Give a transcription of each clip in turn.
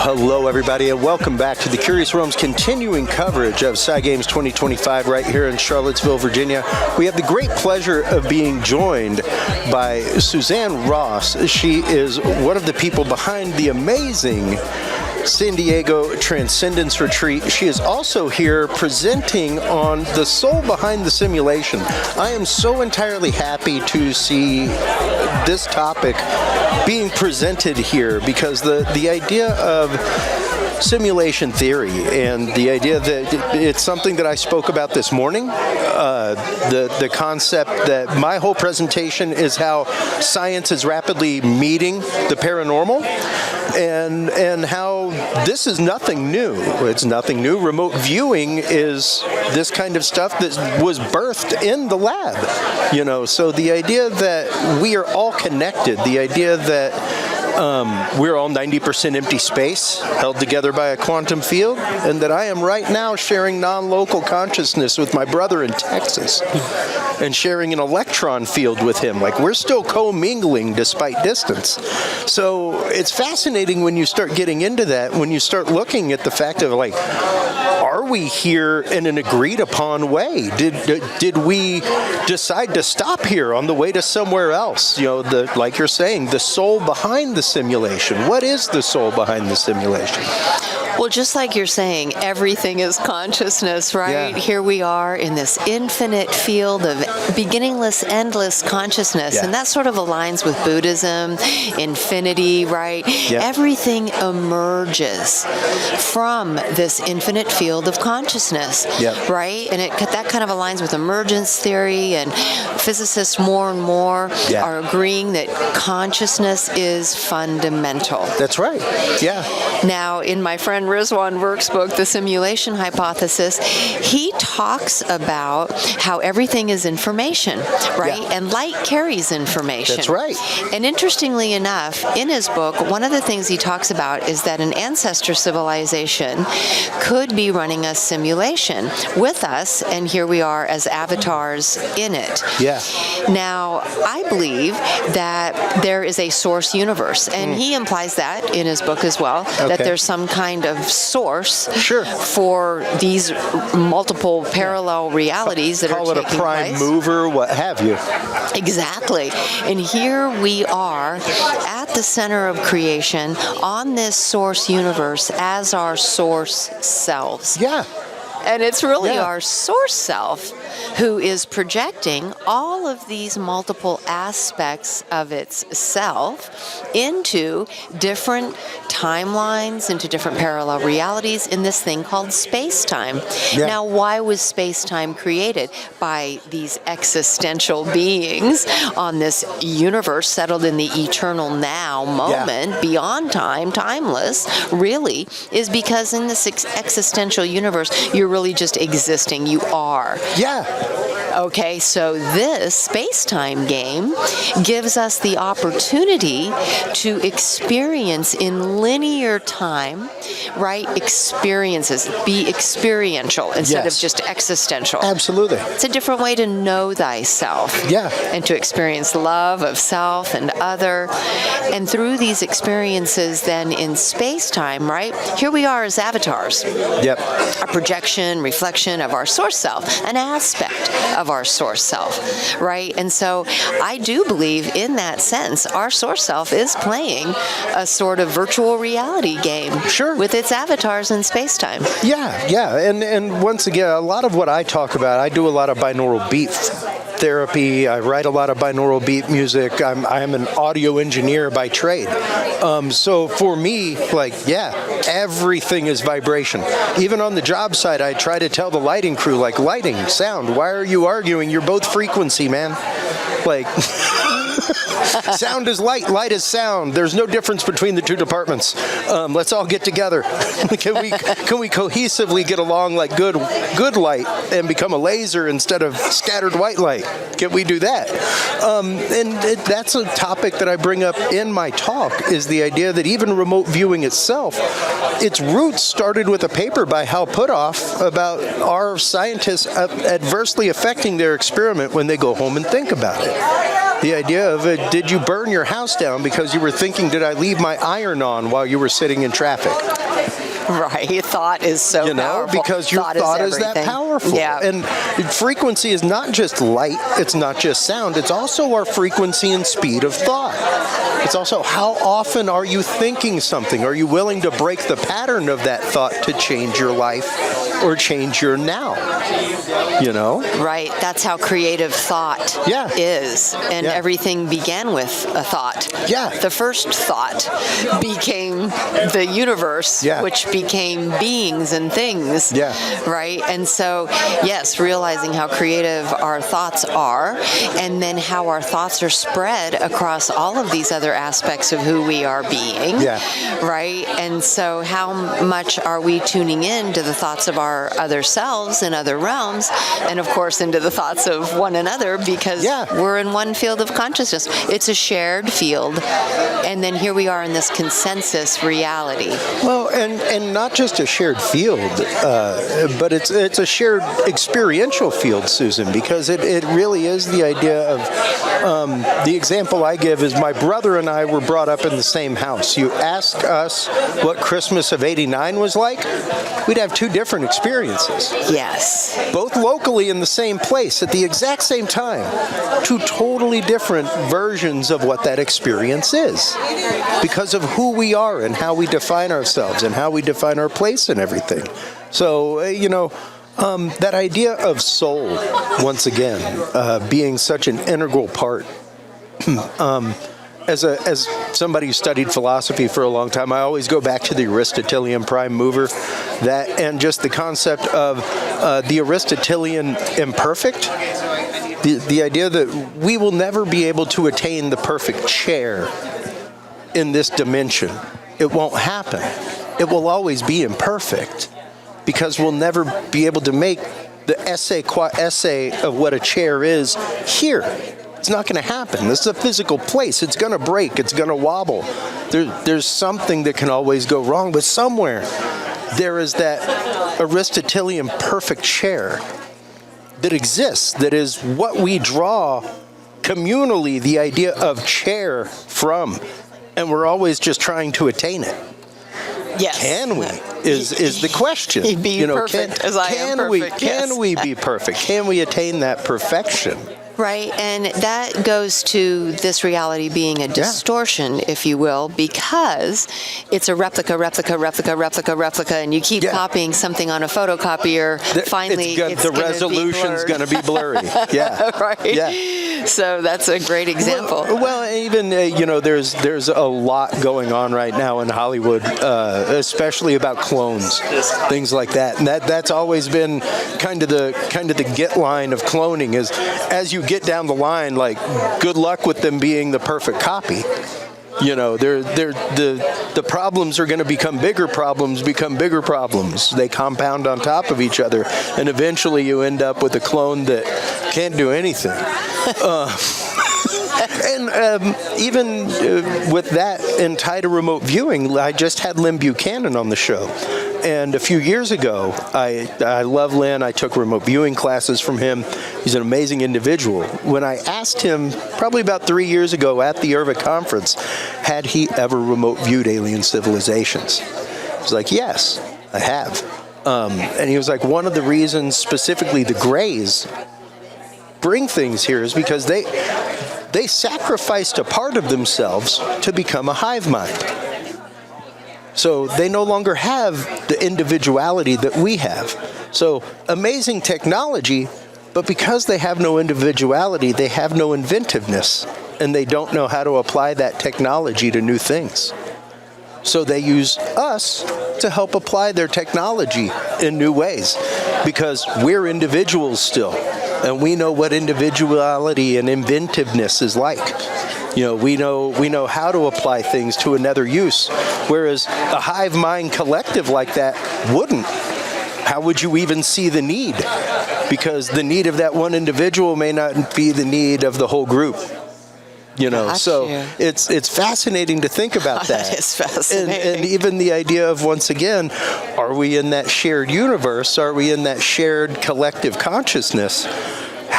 hello everybody, and welcome back to the Curious Realm's continuing coverage of PsiGames 2025 right here in Charlottesville, Virginia. We have the great pleasure of being joined by Suzanne Ross. She is one of the people behind the amazing San Diego Transcendence Retreat. She is also here presenting on the soul behind the simulation. I am so entirely happy to see this topic being presented here, because the idea of simulation theory and the idea that it's something that I spoke about this morning, the concept that my whole presentation is how science is rapidly meeting the paranormal, and how this is nothing new. It's nothing new. Remote viewing is this kind of stuff that was birthed in the lab, you know. So the idea that we are all connected, the idea that we're all 90% empty space held together by a quantum field, and that I am right now sharing non-local consciousness with my brother in Texas and sharing an electron field with him. Like, we're still co-mingling despite distance. So it's fascinating when you start getting into that, when you start looking at the fact of, like, are we here in an agreed upon way? Did we decide to stop here on the way to somewhere else? You know, like you're saying, the soul behind the simulation. What is the soul behind the simulation? Well, just like you're saying, everything is consciousness, right? Yeah. Here we are in this infinite field of beginningless, endless consciousness. Yeah. And that sort of aligns with Buddhism, infinity, right? Yeah. Everything emerges from this infinite field of consciousness, Yeah. right? And that kind of aligns with emergence theory, and physicists more and more Yeah. are agreeing that consciousness is fundamental. That's right. Yeah. Now, in my friend Rizwan Burke's book, The Simulation Hypothesis, he talks about how everything is information, right? Yeah. And light carries information. That's right. And interestingly enough, in his book, one of the things he talks about is that an ancestor civilization could be running a simulation with us, and here we are as avatars in it. Yeah. Now, I believe that there is a source universe, and he implies that in his book as well, that there's some kind of source for these multiple parallel realities that are taking place. Call it a prime mover, what have you. Exactly. And here we are at the center of creation on this source universe as our source selves. Yeah. And it's really our source self who is projecting all of these multiple aspects of itself into different timelines, into different parallel realities in this thing called space-time. Yeah. Now, why was space-time created? By these existential beings on this universe settled in the eternal now moment, beyond time, timeless, really, is because in this existential universe, you're really just existing. You are. Yeah. Okay, so this space-time game gives us the opportunity to experience in linear time, right, experiences, be experiential instead of just existential. Absolutely. It's a different way to know thyself. Yeah. And to experience love of self and other. And through these experiences then in space-time, right, here we are as avatars. Yep. A projection, reflection of our source self, an aspect of our source self, right? And so I do believe in that sense, our source self is playing a sort of virtual reality game with its avatars in space-time. Yeah, yeah. And once again, a lot of what I talk about, I do a lot of binaural beat therapy. I write a lot of binaural beat music. I'm an audio engineer by trade. So for me, like, everything is vibration. Even on the job site, I try to tell the lighting crew, like, lighting, sound, why are you arguing? You're both frequency, man. Like... Sound is light, light is sound. There's no difference between the two departments. Let's all get together. Can we cohesively get along like good light and become a laser instead of scattered white light? Can we do that? That's a topic that I bring up in my talk, is the idea that even remote viewing itself, its roots started with a paper by Hal Puthoff about our scientists adversely affecting their experiment when they go home and think about it. The idea of did you burn your house down because you were thinking, did I leave my iron on while you were sitting in traffic? Right. Thought is so powerful. Because your thought is that powerful. Yeah. And frequency is not just light, it's not just sound, it's also our frequency and speed of thought. It's also how often are you thinking something? Are you willing to break the pattern of that thought to change your life or change your now? You know? Right. That's how creative thought is. And everything began with a thought. Yeah. The first thought became the universe, which became beings and things. Yeah. Right? And so, yes, realizing how creative our thoughts are, and then how our thoughts are spread across all of these other aspects of who we are being. Yeah. Right? And so how much are we tuning in to the thoughts of our other selves in other realms, and of course into the thoughts of one another, because we're in one field of consciousness. It's a shared field, and then here we are in this consensus reality. Well, and not just a shared field, but it's a shared experiential field, Susan, because it really is the idea of, the example I give is my brother and I were brought up in the same house. You ask us what Christmas of '89 was like, we'd have two different experiences. Yes. Both locally in the same place at the exact same time. Two totally different versions of what that experience is because of who we are and how we define ourselves and how we define our place and everything. So, that idea of soul, once again, being such an integral part. As somebody who studied philosophy for a long time, I always go back to the Aristotelian prime mover, and just the concept of the Aristotelian imperfect, the idea that we will never be able to attain the perfect chair in this dimension. It won't happen. It will always be imperfect because we'll never be able to make the essay of what a chair is here. It's not going to happen. This is a physical place. It's going to break. It's going to wobble. There's something that can always go wrong, but somewhere there is that Aristotelian perfect chair that exists, that is what we draw communally the idea of chair from, and we're always just trying to attain it. Yes. Can we? Is the question. Be perfect as I am perfect. Can we be perfect? Can we attain that perfection? Right, and that goes to this reality being a distortion, if you will, because it's a replica, and you keep copying something on a photocopier. Finally, the resolution's going to be blurry. Yeah, right. Yeah. So that's a great example. Well, even there's a lot going on right now in Hollywood, especially about clones, things like that, and that's always been kind of the get line of cloning is as you get down the line, like, good luck with them being the perfect copy. The problems are going to become bigger problems. They compound on top of each other, and eventually you end up with a clone that can't do anything. And even with that and tied to remote viewing, I just had Lynn Buchanan on the show. And a few years ago, I love Lynn. I took remote viewing classes from him. He's an amazing individual. When I asked him, probably about 3 years ago at the IRVA conference, had he ever remote viewed alien civilizations? He was like, yes, I have. And he was like, one of the reasons, specifically the Greys, bring things here is because they sacrificed a part of themselves to become a hive mind. So they no longer have the individuality that we have. So amazing technology, but because they have no individuality, they have no inventiveness, and they don't know how to apply that technology to new things. So they use us to help apply their technology in new ways, because we're individuals still, and we know what individuality and inventiveness is like. We know how to apply things to another use, whereas a hive mind collective like that wouldn't. How would you even see the need? Because the need of that one individual may not be the need of the whole group. So it's fascinating to think about that. That is fascinating. And even the idea of, once again, are we in that shared universe? Are we in that shared collective consciousness?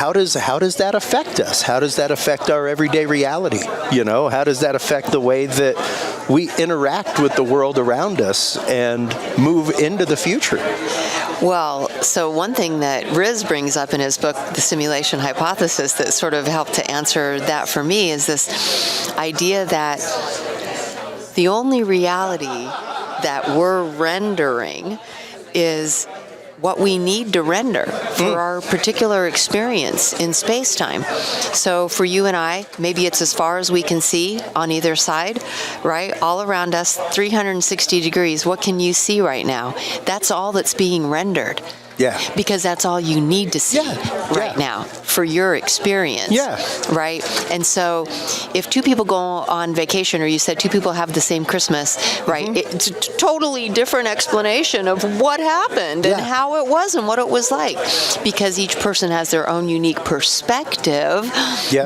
how does that affect us? How does that affect our everyday reality? You know, how does that affect the way that we interact with the world around us and move into the future? Well, so one thing that Riz brings up in his book, The Simulation Hypothesis, that sort of helped to answer that for me is this idea that the only reality that we're rendering is what we need to render for our particular experience in space-time. So for you and I, maybe it's as far as we can see on either side, right? All around us, 360 degrees. What can you see right now? That's all that's being rendered. Yeah. Because that's all you need to see right now for your experience. Yeah. Right? And so if two people go on vacation, or you said two people have the same Christmas, right? It's a totally different explanation of what happened and how it was and what it was like. Because each person has their own unique perspective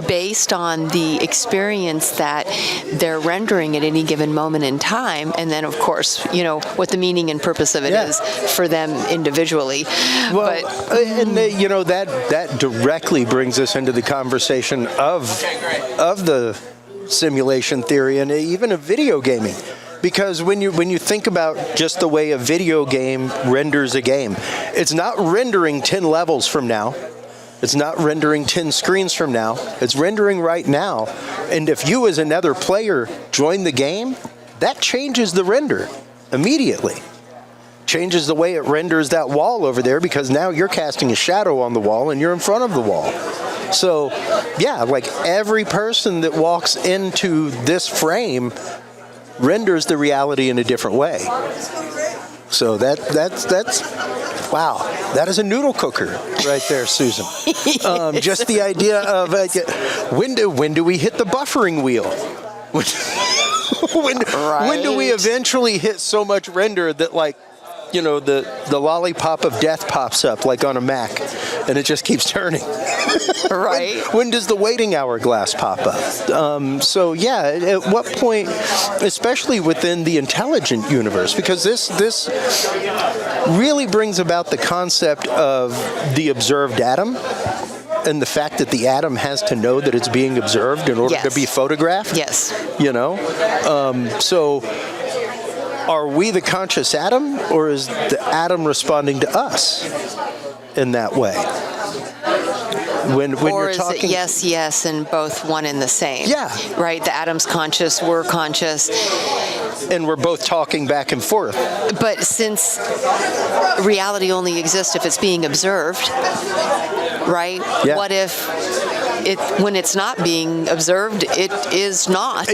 based on the experience that they're rendering at any given moment in time. And then, of course, you know, what the meaning and purpose of it is for them individually. Well, you know, that directly brings us into the conversation of the simulation theory and even of video gaming. Because when you think about just the way a video game renders a game, it's not rendering 10 levels from now. It's not rendering 10 screens from now. It's rendering right now. And if you as another player join the game, that changes the render immediately. Changes the way it renders that wall over there, because now you're casting a shadow on the wall and you're in front of the wall. So, yeah, like every person that walks into this frame renders the reality in a different way. So that's wow. That is a noodle cooker right there, Susan. Just the idea of when do we hit the buffering wheel? When do we eventually hit so much render that, like, you know, the lollipop of death pops up like on a Mac, and it just keeps turning. Right. When does the waiting hourglass pop up? So yeah, at what point, especially within the intelligent universe, because this really brings about the concept of the observed atom, and the fact that the atom has to know that it's being observed in order to be photographed. Yes. You know, so. Are we the conscious atom, or is the atom responding to us in that way? When or you're is talking, it yes, and both one and the same? Yeah. Right. The atom's conscious. We're conscious. And we're both talking back and forth. But since reality only exists if it's being observed, right? Yeah. What if when it's not being observed, it is not?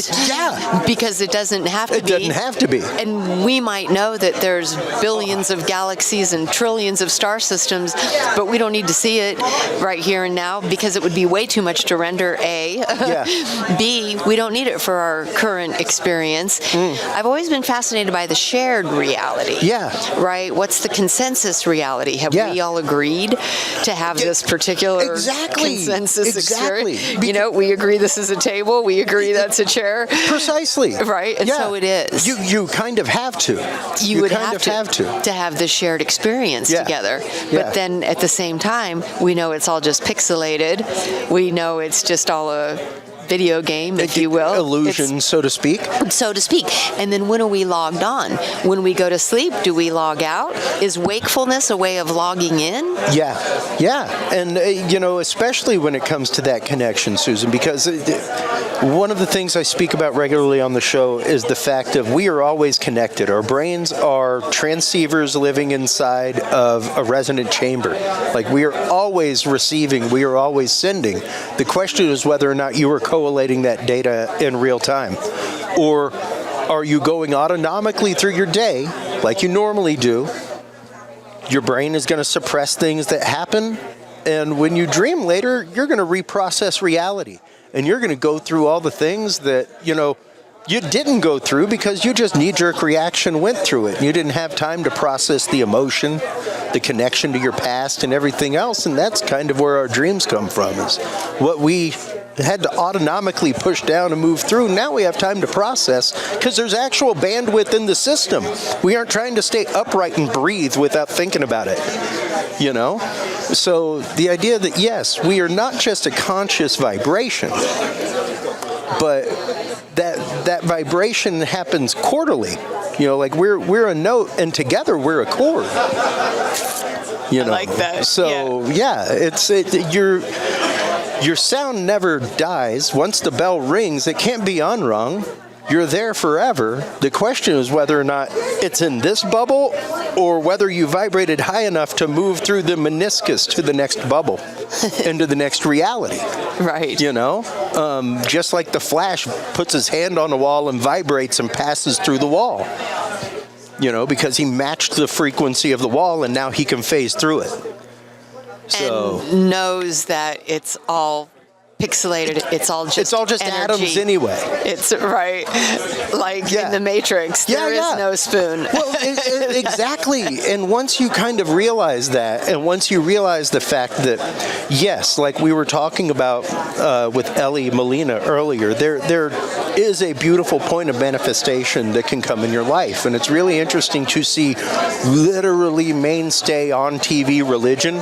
Because it doesn't have to be. It doesn't have to be. And we might know that there's billions of galaxies and trillions of star systems, but we don't need to see it right here and now because it would be way too much to render, A. B, we don't need it for our current experience. I've always been fascinated by the shared reality. Right? What's the consensus reality? Have we all agreed to have this particular consensus experience? You know, we agree this is a table. We agree that's a chair. Precisely. Right? And so it is. You kind of have to. You would have to have this shared experience together. But then at the same time, we know it's all just pixelated. We know it's just all a video game, if you will. Illusion, so to speak. So to speak. And then when are we logged on? When we go to sleep, do we log out? Is wakefulness a way of logging in? Yeah. And, you know, especially when it comes to that connection, Susan, because one of the things I speak about regularly on the show is the fact of we are always connected. Our brains are transceivers living inside of a resonant chamber. Like, we are always receiving, we are always sending. The question is whether or not you are collating that data in real time. Or are you going autonomically through your day like you normally do? Your brain is going to suppress things that happen, and when you dream later, you're going to reprocess reality. And you're going to go through all the things that, you know, you didn't go through because you just knee-jerk reaction went through it. You didn't have time to process the emotion, the connection to your past, and everything else. And that's kind of where our dreams come from, is what we had to autonomically push down and move through. Now we have time to process because there's actual bandwidth in the system. We aren't trying to stay upright and breathe without thinking about it. you know? So the idea that, yes, we are not just a conscious vibration, but that vibration happens quarterly. You know, like we're a note, and together we're a chord. You know, I like that. So your sound never dies. Once the bell rings, it can't be unrung. You're there forever. The question is whether or not it's in this bubble, or whether you vibrated high enough to move through the meniscus to the next bubble, into the next reality. Right. You know, just like the Flash puts his hand on the wall and vibrates and passes through the wall. You know, because he matched the frequency of the wall, and now he can phase through it. So, and knows that it's all pixelated. It's all just energy. Atoms anyway. It's right, like in the Matrix. There is no spoon. Well, exactly. And once you kind of realize that, and once you realize the fact that, yes, like we were talking about with Ellie Molina earlier, there is a beautiful point of manifestation that can come in your life, and it's really interesting to see literally mainstay on TV religion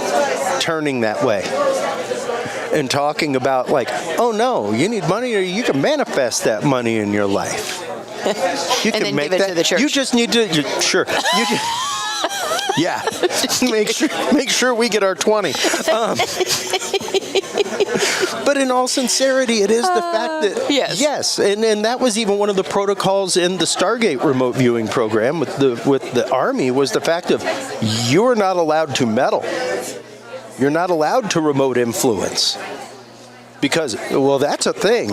turning that way. And talking about like, oh no, you need money, or you can manifest that money in your life. You can then make give it that. to the church. You just need to. Sure. You just, yeah. Make sure we get our 20. But in all sincerity, it is the fact that yes, and that was even one of the protocols in the Stargate remote viewing program with the Army, was the fact of you are not allowed to meddle. You're not allowed to remote influence, because, well, that's a thing,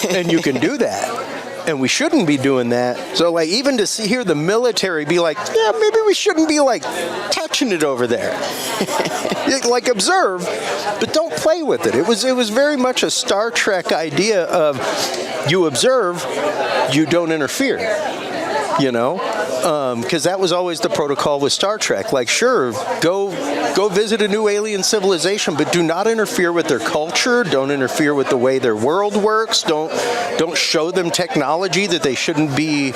and you can do that, and we shouldn't be doing that. So, like, even to hear the military be like, yeah, maybe we shouldn't be, like, touching it over there. Like, observe, but don't play with it. It was very much a Star Trek idea of you observe, you don't interfere, you know? Because that was always the protocol with Star Trek. Like, sure, go visit a new alien civilization, but do not interfere with their culture. Don't interfere with the way their world works. Don't show them technology that they shouldn't be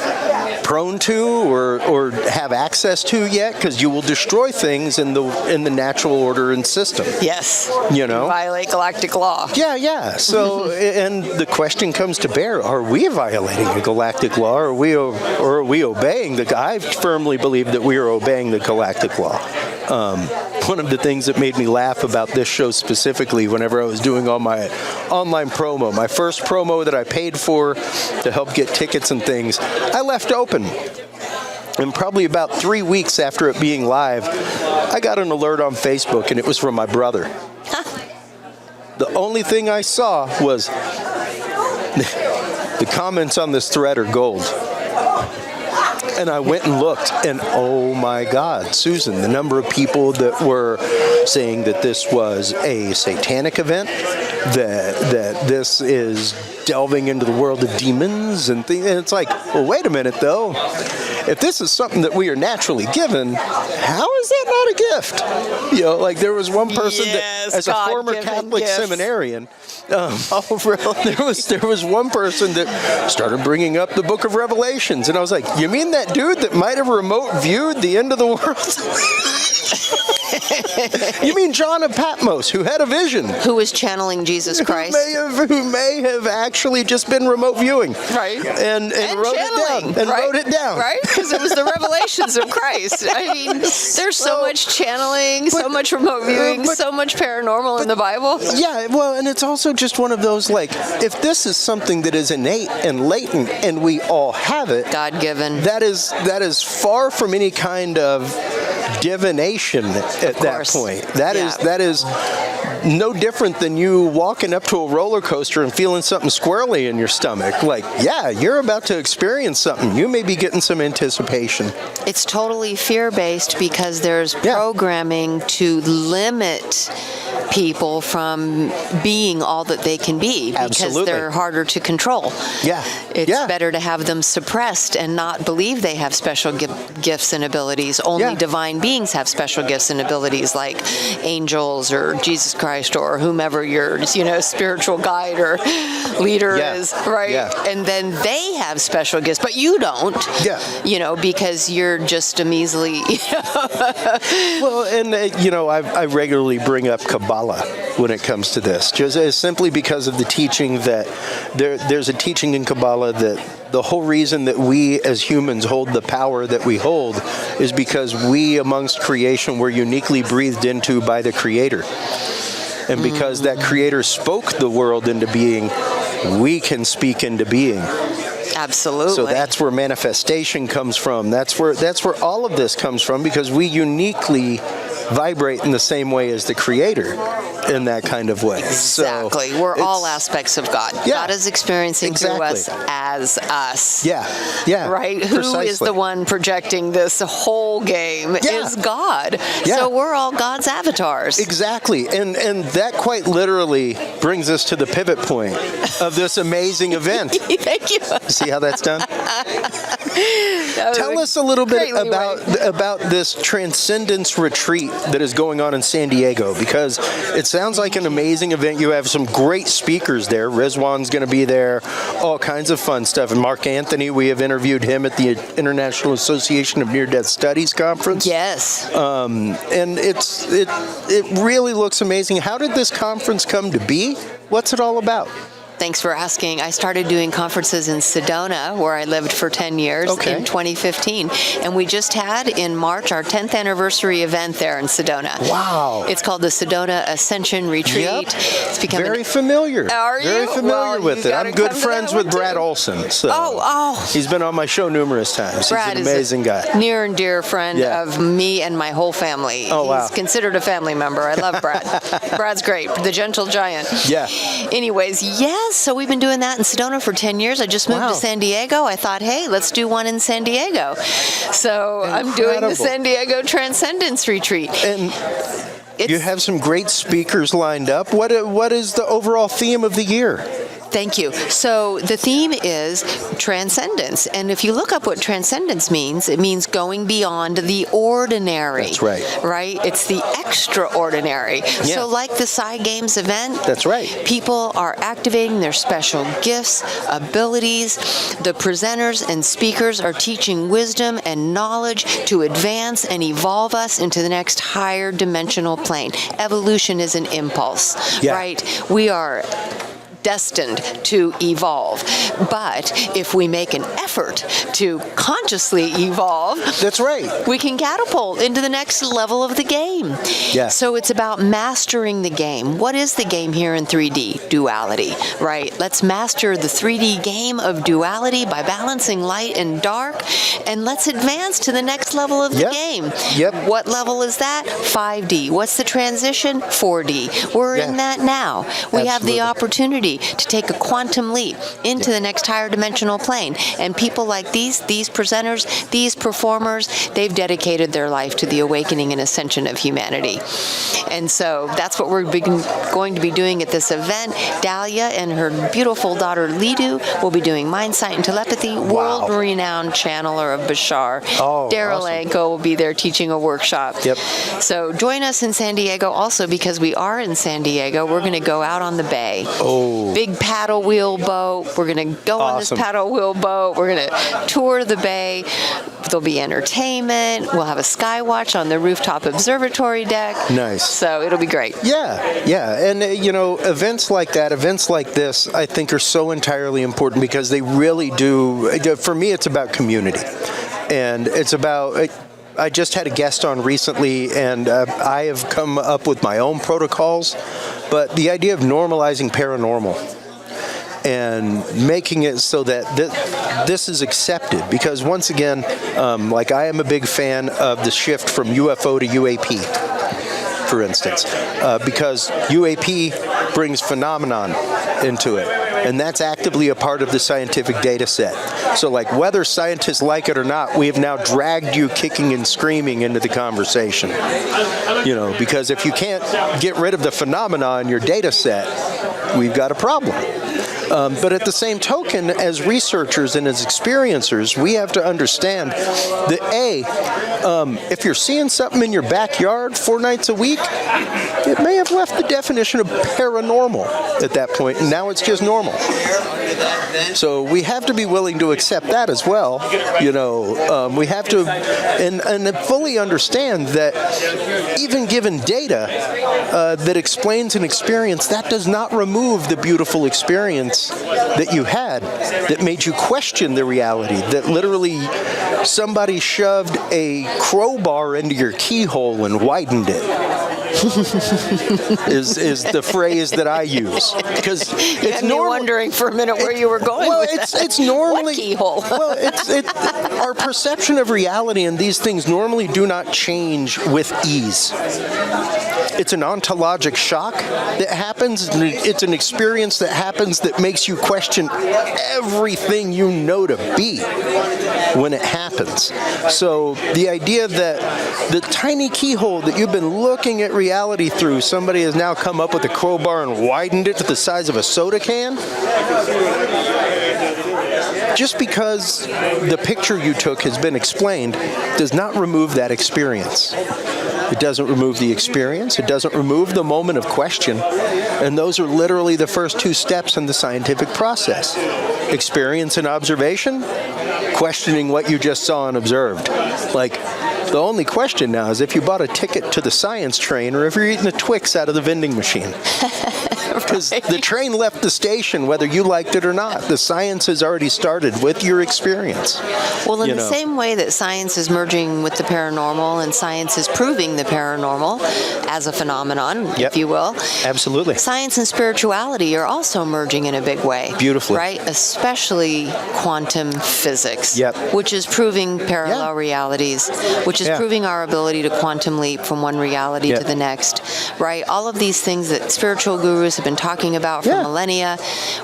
prone to or have access to yet, because you will destroy things in the natural order and system. Yes. You know? Violate galactic law. Yeah. So, and the question comes to bear: are we violating the galactic law, or are we obeying the? I firmly believe that we are obeying the galactic law. One of the things that made me laugh about this show specifically, whenever I was doing all my online promo, my first promo that I paid for to help get tickets and things, I left open. And probably about 3 weeks after it being live, I got an alert on Facebook, and it was from my brother. The only thing I saw was the comments on this thread are gold. And I went and looked, and oh my God, Susan, the number of people that were saying that this was a satanic event, that this is delving into the world of demons and things. And it's like, well, wait a minute, though. If this is something that we are naturally given, how is that not a gift? You know, like there was one person that, as a former Catholic seminarian, there was one person that started bringing up the Book of Revelations, and I was like, you mean that dude that might have remote viewed the end of the world? You mean John of Patmos, who had a vision, who was channeling Jesus Christ, who may have actually just been remote viewing, right? And wrote it down, wrote it down, right? Because it was the revelations of Christ. I mean, there's so much channeling, so much remote viewing, so much paranormal in the Bible. Yeah, well, and it's also just one of those, like, if this is something that is innate and latent, and we all have it, God-given, that is far from any kind of divination at that point. That is no different than you walking up to a roller coaster and feeling something squirrely in your stomach. Like, yeah, you're about to experience something. You may be getting some anticipation. It's totally fear-based because there's programming to limit people from being all that they can be because Absolutely. they're harder to control. Yeah. It's Yeah. better to have them suppressed and not believe they have special gifts and abilities. Only Yeah. divine beings have special gifts and abilities, like angels or Jesus Christ or whomever your spiritual guide or leader Yeah. is, right? Yeah. And then they have special gifts, but you don't. Yeah. Because you're just a measly. Well, and I regularly bring up Kabbalah when it comes to this, just simply because of the teaching that there's a teaching in Kabbalah that the whole reason that we as humans hold the power that we hold is because we amongst creation were uniquely breathed into by the Creator. And because that Creator spoke the world into being, we can speak into being. Absolutely. So that's where manifestation comes from. That's where all of this comes from, because we uniquely vibrate in the same way as the Creator in that kind of way. Exactly. So we're all aspects of God. Yeah. God is experiencing through Exactly. us as us. Yeah. Yeah. Right? Who is Precisely. the one projecting this whole game? Yeah. Is God. Yeah. So we're all God's avatars. Exactly. And that quite literally brings us to the pivot point of this amazing event. Thank you. See how that's done? That was Tell us a little bit great leeway. about this Transcendence Retreat that is going on in San Diego, because it sounds like an amazing event. You have some great speakers there. Rizwan's going to be there, all kinds of fun stuff. And Mark Anthony, we have interviewed him at the International Association of Near-Death Studies conference. Yes. And it really looks amazing. How did this conference come to be? What's it all about? Thanks for asking. I started doing conferences in Sedona, where I lived for 10 years, Okay. in 2015. And we just had, in March, our 10th anniversary event there in Sedona. Wow. It's called the Sedona Ascension Retreat. Yep. It's become Very familiar. Are you? Very familiar Well, with you've it. gotta I'm good come to friends that with one, Brad too. Olson. So Oh. he's been on my show numerous times. Brad He's an amazing is guy. a near and dear friend Yeah. of me and my whole family. Oh, wow. He's considered a family member. I love Brad. Brad's great. The gentle giant. Yeah. Anyways, yes, so we've been doing that in Sedona for 10 years. I just moved Wow. to San Diego. I thought, hey, let's do one in San Diego. So I'm doing the Incredible. San Diego Transcendence Retreat. And It's, you have some great speakers lined up. What is the overall theme of the year? Thank you. So the theme is transcendence. And if you look up what transcendence means, it means going beyond the ordinary. That's right. Right? It's the extraordinary. Yeah. So like the Psi-Games event, That's right. people are activating their special gifts, abilities. The presenters and speakers are teaching wisdom and knowledge to advance and evolve us into the next higher dimensional plane. Evolution is an impulse, Yeah. right? We are destined to evolve. But if we make an effort to consciously evolve, That's right. we can catapult into the next level of the game. Yeah. So it's about mastering the game. What is the game here in 3D? Duality, right? Let's master the 3D game of duality by balancing light and dark, and let's advance to the next level of the Yep. game. Yep. What level is that? 5D. What's the transition? 4D. We're in Yeah. that now. We have Absolutely. the opportunity to take a quantum leap into the next higher dimensional plane. And people like these presenters, these performers, they've dedicated their life to the awakening and ascension of humanity. And so that's what we're going to be doing at this event. Dahlia and her beautiful daughter Lidu will be doing mind, sight, and telepathy. World-renowned channeler of Bashar. Oh, Daryl awesome. Anko will be there teaching a workshop. Yep. So join us in San Diego also, because we are in San Diego. We're going to go out on the bay. Oh. Big paddle wheel boat. We're going to go on this Awesome. paddle wheel boat. We're going to tour the bay. There'll be entertainment. We'll have a sky watch on the rooftop observatory deck. Nice. So it'll be great. Yeah. And events like that, events like this, I think are so entirely important, because they really do. For me, it's about community, and it's about. I just had a guest on recently, and I have come up with my own protocols, but the idea of normalizing paranormal and making it so that this is accepted, because once again, like I am a big fan of the shift from UFO to UAP, for instance, because UAP brings phenomenon into it, And that's actively a part of the scientific data set. So like whether scientists like it or not, we have now dragged you kicking and screaming into the conversation. Because if you can't get rid of the phenomena in your data set, we've got a problem. But at the same token, as researchers and as experiencers, we have to understand that if you're seeing something in your backyard 4 nights a week, it may have left the definition of paranormal at that point, and now it's just normal. So we have to be willing to accept that as well. We have to and fully understand that even given data that explains an experience, that does not remove the beautiful experience that you had that made you question the reality, that literally somebody shoved a crowbar into your keyhole and widened it. is the phrase that I use, because it's normal. Wondering for a minute where you were going. Well, with it's normally what keyhole. Well, our perception of reality and these things normally do not change with ease. It's an ontologic shock that happens. It's an experience that happens that makes you question everything you know to be when it happens. So the idea that the tiny keyhole that you've been looking at reality through, somebody has now come up with a crowbar and widened it to the size of a soda can, just because the picture you took has been explained does not remove that experience. It doesn't remove the experience. It doesn't remove the moment of question. And those are literally the first 2 steps in the scientific process. Experience and observation, questioning what you just saw and observed. Like, the only question now is if you bought a ticket to the science train or if you're eating a Twix out of the vending machine. Because the train left the station whether you liked it or not. The science has already started with your experience. Well, in the same way that science is merging with the paranormal and science is proving the paranormal as a phenomenon, if you will. Absolutely. Science and spirituality are also merging in a big way. Beautifully. Right? Especially quantum physics, Yep. which is proving parallel realities, which is proving our ability to quantum leap from one reality to the next, right? All of these things that spiritual gurus have been talking about for millennia,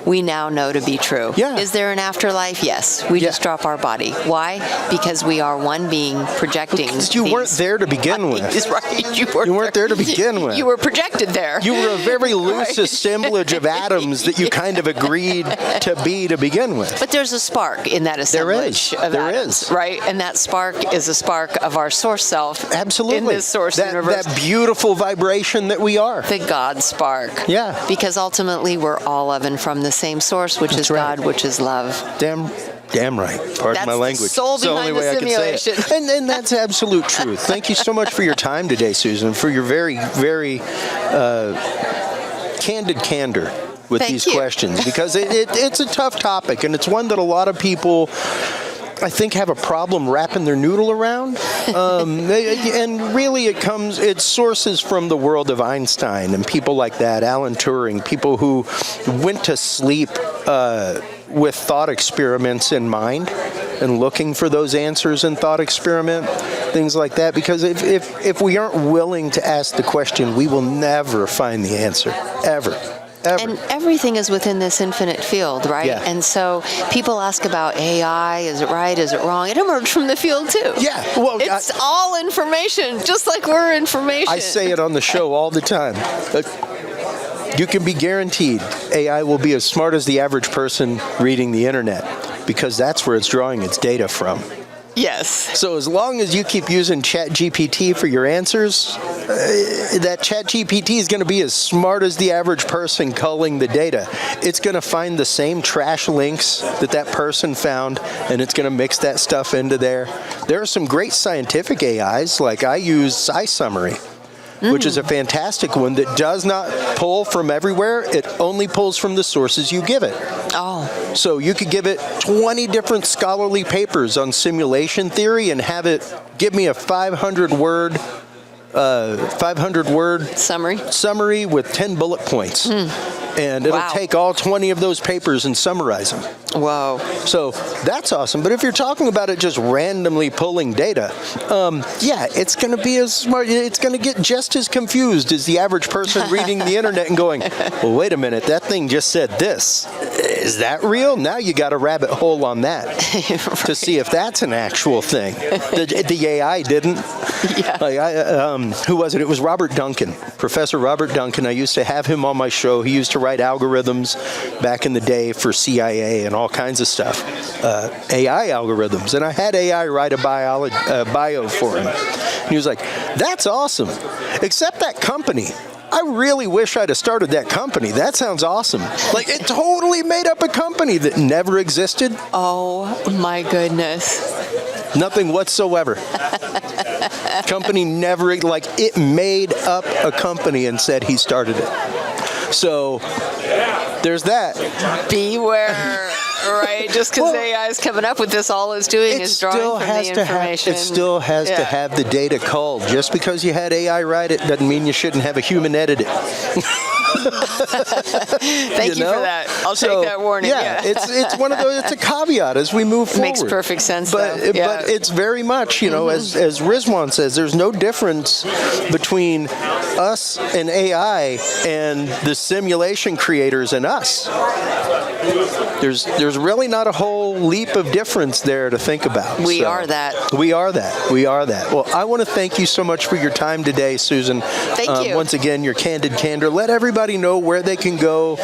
we now know to be true. Yeah. Is there an afterlife? Yes. We just drop our body. Why? Because we are one being projecting. Because you weren't there to begin with. Right. You weren't there to begin with. You were projected there. You were a very loose assemblage of atoms that you kind of agreed to be to begin with. But there's a spark in that assemblage of atoms, right? And that spark is a spark of our source self. Absolutely. In this source universe. That beautiful vibration that we are. The God spark. Yeah. Because ultimately we're all of and from the same source, which is God, which is love. Damn right. Pardon my language. That's the soul behind the simulation. And that's absolute truth. Thank you so much for your time today, Susan, for your very, very candid candor with these questions, because it's a tough topic, and it's one that a lot of people, I think, have a problem wrapping their noodle around. And really it sources from the world of Einstein and people like that, Alan Turing, people who went to sleep with thought experiments in mind and looking for those answers in thought experiment, things like that. Because if we aren't willing to ask the question, we will never find the answer, ever. And everything is within this infinite field, right? Yeah. And so people ask about AI, is it right, is it wrong? It emerged from the field too. Yeah. Well, it's all information, just like we're information. I say it on the show all the time. You can be guaranteed AI will be as smart as the average person reading the internet, because that's where it's drawing its data from. Yes. So as long as you keep using ChatGPT for your answers, that ChatGPT is going to be as smart as the average person culling the data. It's going to find the same trash links that person found, and it's going to mix that stuff into there. There are some great scientific AIs, like I use Psi-abilities, which is a fantastic one that does not pull from everywhere. It only pulls from the sources you give it. Oh. So you could give it 20 different scholarly papers on simulation theory and have it give me a 500-word summary with 10 bullet points. And it'll take all 20 of those papers and summarize them. Wow. So that's awesome. But if you're talking about it just randomly pulling data, it's going to be as smart. It's going to get just as confused as the average person reading the internet and going, well, wait a minute, that thing just said this. is that real? Now you got a rabbit hole on that Right. to see if that's an actual thing. The AI didn't. Yeah. Like who was it? It was Robert Duncan, Professor Robert Duncan. I used to have him on my show. He used to write algorithms back in the day for CIA and all kinds of stuff, AI algorithms. And I had AI write a bio for him. And he was like, "That's awesome, except that company. I really wish I'd have started that company. That sounds awesome." Like, it totally made up a company that never existed. Oh my goodness. Nothing whatsoever. Company never, like, it made up a company and said he started it. So there's that. Beware. Right, just because AI is coming up with this, all it's doing is drawing from the information. It still has to have the data culled. Just because you had AI write it doesn't mean you shouldn't have a human edit it. Thank you for that. I'll take that warning. Yeah, it's one of those. It's a caveat as we move forward. Makes perfect sense. But it's very much, as Rizwan says, there's no difference between us and AI and the simulation creators and us. There's really not a whole leap of difference there to think about. We are that. We are that. We are that. Well, I want to thank you so much for your time today, Susan. Thank you. Once again, your candid candor. Let everybody know where they can go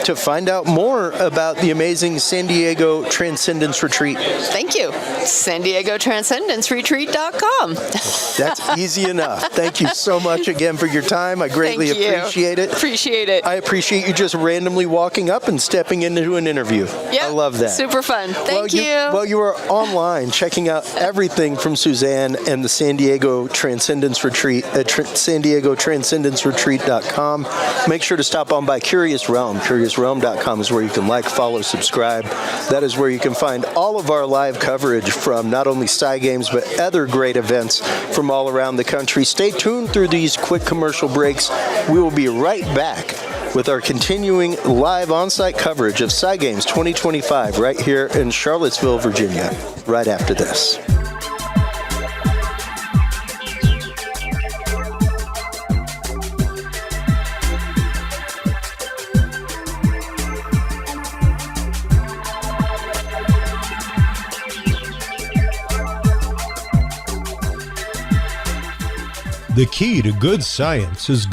to find out more about the amazing San Diego Transcendence Retreat. Thank you. San Diego Transcendenceretreat.com. That's easy enough. Thank you so much again for your time. I greatly appreciate it. Appreciate it. I appreciate you just randomly walking up and stepping into an interview. Yeah, I love that. Super fun. Thank you. Well, you are online checking out everything from Suzanne and the San Diego Transcendence Retreat at San Diego Transcendenceretreat.com. Make sure to stop on by Curious Realm. CuriousRealm.com is where you can like, follow, subscribe. That is where you can find all of our live coverage from not only PsiGames, but other great events from all around the country. Stay tuned through these quick commercial breaks. We will be right back with our continuing live on-site coverage of PsiGames 2025 right here in Charlottesville, Virginia, right after this. The key to good science is good